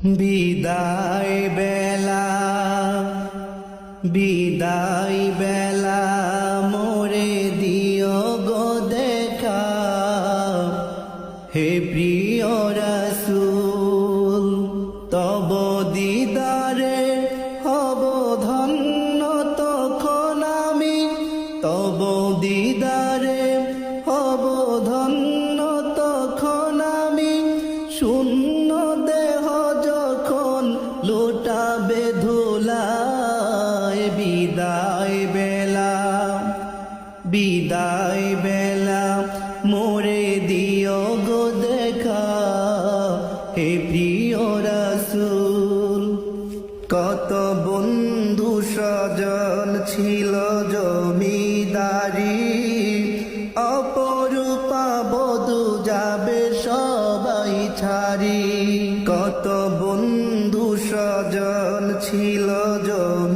বিদায় বেলা বিদায় বেলা মোরে দিও গো দেখা, হে প্রিয় রাসূল তব দিদারে হব ধন্য, তখন আমি তব দিদারে হব ধন্য, তখন আমি শূন্য দেহ যখন লুটাবে ধুলায়। বিদায় বেলা বিদায় বেলা মোরে দিও গো দেখা, হে প্রিয় রাসূল কত বন্ধু স্বজন ছিল জমিদারি, অপরূপা বধূ যাবে সবাই ছাড়ি। কত বন্ধু স্বজন ছিল জমি